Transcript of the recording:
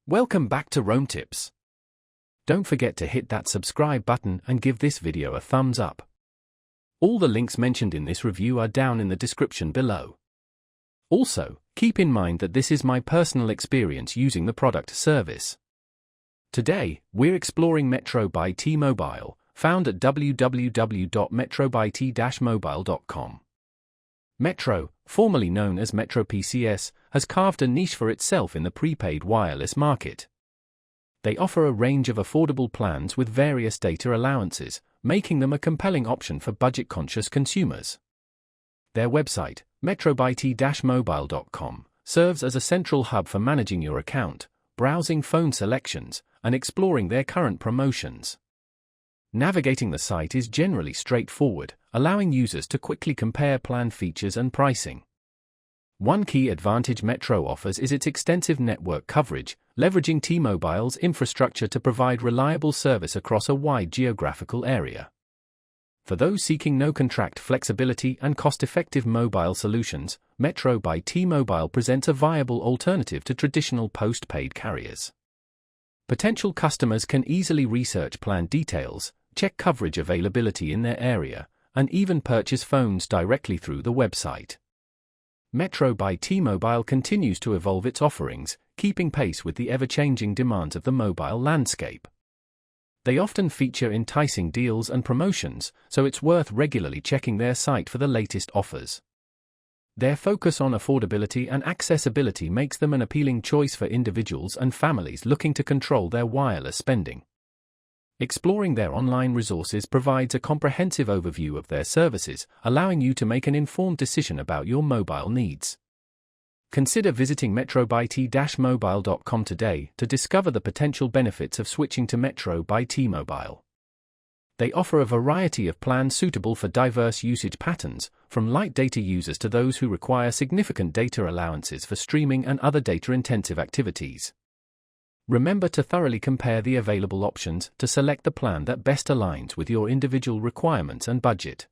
Welcome back to Roam Tips. Don't forget to hit that subscribe button and give this video a thumbs up. All the links mentioned in this review are down in the description below. Also, keep in mind that this is my personal experience using the product service. Today, we're exploring Metro by T-Mobile, found at www.metrobyt-mobile.com. Metro, formerly known as Metro PCS, has carved a niche for itself in the prepaid wireless market. They offer a range of affordable plans with various data allowances, making them a compelling option for budget-conscious consumers. Their website, metrobyt-mobile.com, serves as a central hub for managing your account, browsing phone selections, and exploring their current promotions. Navigating the site is generally straightforward, allowing users to quickly compare plan features and pricing. One key advantage Metro offers is its extensive network coverage, leveraging T-Mobile's infrastructure to provide reliable service across a wide geographical area. For those seeking no-contract flexibility and cost-effective mobile solutions, Metro by T-Mobile presents a viable alternative to traditional post-paid carriers. Potential customers can easily research plan details, check coverage availability in their area, and even purchase phones directly through the website. Metro by T-Mobile continues to evolve its offerings, keeping pace with the ever-changing demands of the mobile landscape. They often feature enticing deals and promotions, so it's worth regularly checking their site for the latest offers. Their focus on affordability and accessibility makes them an appealing choice for individuals and families looking to control their wireless spending. Exploring their online resources provides a comprehensive overview of their services, allowing you to make an informed decision about your mobile needs. Consider visiting metrobyt-mobile.com today to discover the potential benefits of switching to Metro by T-Mobile. They offer a variety of plans suitable for diverse usage patterns, from light data users to those who require significant data allowances for streaming and other data-intensive activities. Remember to thoroughly compare the available options to select the plan that best aligns with your individual requirements and budget.